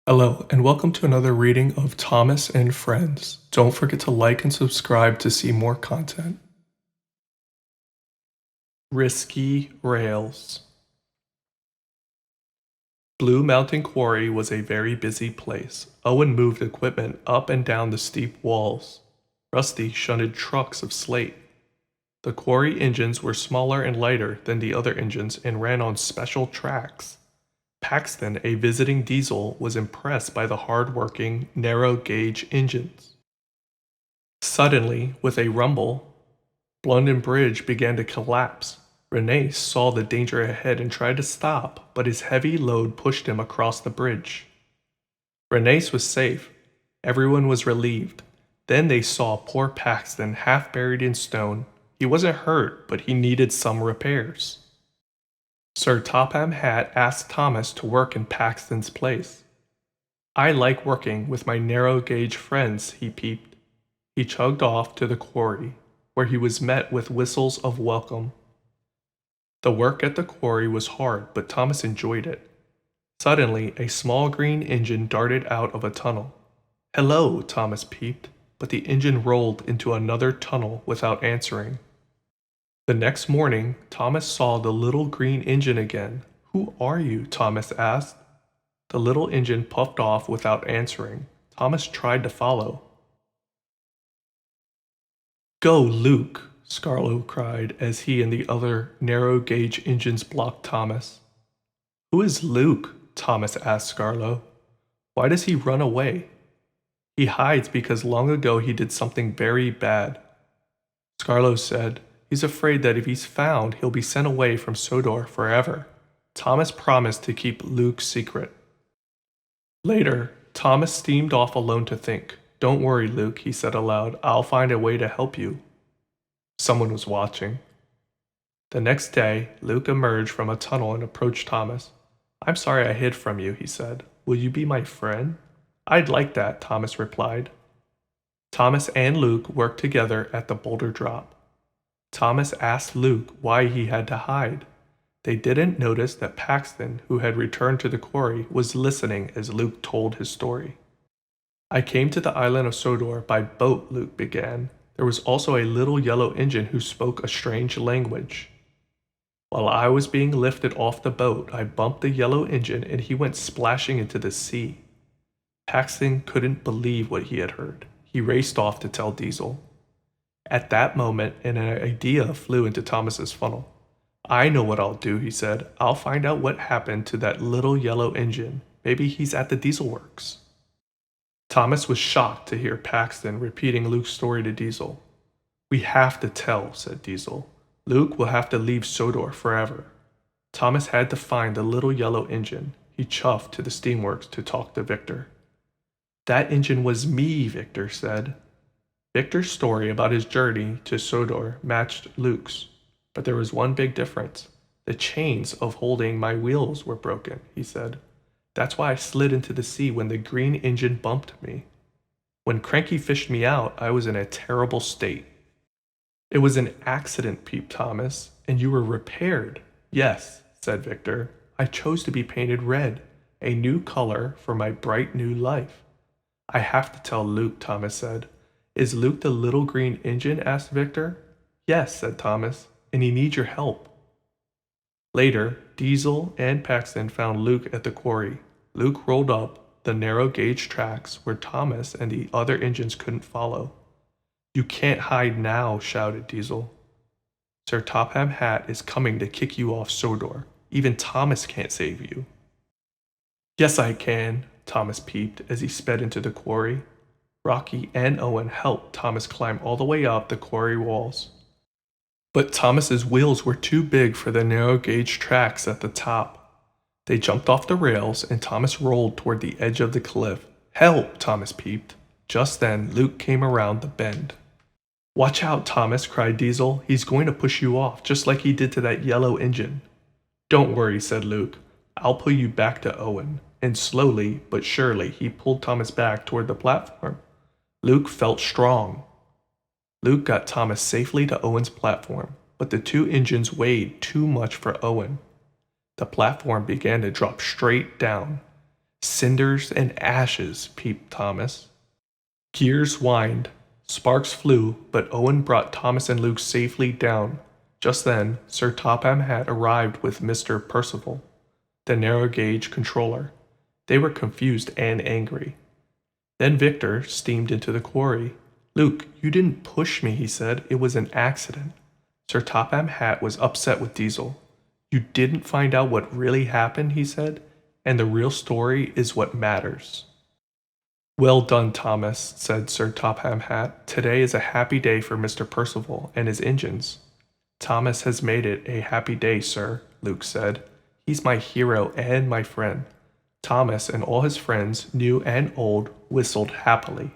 Hello, and welcome to another reading of Thomas and Friends. Don't forget to like and subscribe to see more content. Risky Rails. Blue Mountain Quarry was a very busy place. Owen moved equipment up and down the steep walls. Rusty shunted trucks of slate. The quarry engines were smaller and lighter than the other engines and ran on special tracks. Paxton, a visiting diesel, was impressed by the hard-working, narrow-gauge engines. Suddenly, with a rumble, London Bridge began to collapse. Rene saw the danger ahead and tried to stop, but his heavy load pushed him across the bridge. Rene's was safe. Everyone was relieved. Then they saw poor Paxton half buried in stone. He wasn't hurt, but he needed some repairs. Sir Topham Hatt asked Thomas to work in Paxton's place. I like working with my narrow-gauge friends, he peeped. He chugged off to the quarry, where he was met with whistles of welcome. The work at the quarry was hard, but Thomas enjoyed it. Suddenly, a small green engine darted out of a tunnel. Hello, Thomas peeped, but the engine rolled into another tunnel without answering. The next morning, Thomas saw the little green engine again. Who are you? Thomas asked. The little engine puffed off without answering. Thomas tried to follow. Go, Luke! Scarlo cried as he and the other narrow-gauge engines blocked Thomas. Who is Luke? Thomas asked Scarlo. Why does he run away? He hides because long ago he did something very bad. Scarlo said, he's afraid that if he's found, he'll be sent away from Sodor forever. Thomas promised to keep Luke's secret. Later, Thomas steamed off alone to think. Don't worry, Luke, he said aloud. I'll find a way to help you. Someone was watching. The next day, Luke emerged from a tunnel and approached Thomas. I'm sorry I hid from you, he said. Will you be my friend? I'd like that, Thomas replied. Thomas and Luke worked together at the boulder drop. Thomas asked Luke why he had to hide. They didn't notice that Paxton, who had returned to the quarry, was listening as Luke told his story. I came to the island of Sodor by boat, Luke began. There was also a little yellow engine who spoke a strange language. While I was being lifted off the boat, I bumped the yellow engine and he went splashing into the sea. Paxton couldn't believe what he had heard. He raced off to tell Diesel. At that moment, an idea flew into Thomas's funnel. I know what I'll do, he said. I'll find out what happened to that little yellow engine. Maybe he's at the diesel works. Thomas was shocked to hear Paxton repeating Luke's story to Diesel. We have to tell, said Diesel. Luke will have to leave Sodor forever. Thomas had to find the little yellow engine. He chuffed to the steamworks to talk to Victor. That engine was me, Victor said. Victor's story about his journey to Sodor matched Luke's, but there was one big difference. The chains of holding my wheels were broken, he said. That's why I slid into the sea when the green engine bumped me. When Cranky fished me out, I was in a terrible state. It was an accident, peeped Thomas, and you were repaired. Yes, said Victor. I chose to be painted red, a new color for my bright new life. I have to tell Luke, Thomas said. Is Luke the little green engine? Asked Victor. Yes, said Thomas, and he needs your help. Later, Diesel and Paxton found Luke at the quarry. Luke rolled up the narrow gauge tracks where Thomas and the other engines couldn't follow. You can't hide now, shouted Diesel. Sir Topham Hatt is coming to kick you off Sodor. Even Thomas can't save you. Yes, I can, Thomas peeped as he sped into the quarry. Rocky and Owen helped Thomas climb all the way up the quarry walls. But Thomas's wheels were too big for the narrow gauge tracks at the top. They jumped off the rails and Thomas rolled toward the edge of the cliff. Help! Thomas peeped. Just then, Luke came around the bend. Watch out, Thomas, cried Diesel. He's going to push you off, just like he did to that yellow engine. Don't worry, said Luke. I'll pull you back to Owen. And slowly, but surely, he pulled Thomas back toward the platform. Luke felt strong. Luke got Thomas safely to Owen's platform, but the two engines weighed too much for Owen. The platform began to drop straight down. Cinders and ashes, peeped Thomas. Gears whined, sparks flew, but Owen brought Thomas and Luke safely down. Just then, Sir Topham Hatt arrived with Mr. Percival, the narrow gauge controller. They were confused and angry. Then Victor steamed into the quarry. Luke, you didn't push me, he said. It was an accident. Sir Topham Hatt was upset with Diesel. You didn't find out what really happened, he said, and the real story is what matters. Well done, Thomas, said Sir Topham Hatt. Today is a happy day for Mr. Percival and his engines. Thomas has made it a happy day, sir, Luke said. He's my hero and my friend. Thomas and all his friends, new and old, whistled happily.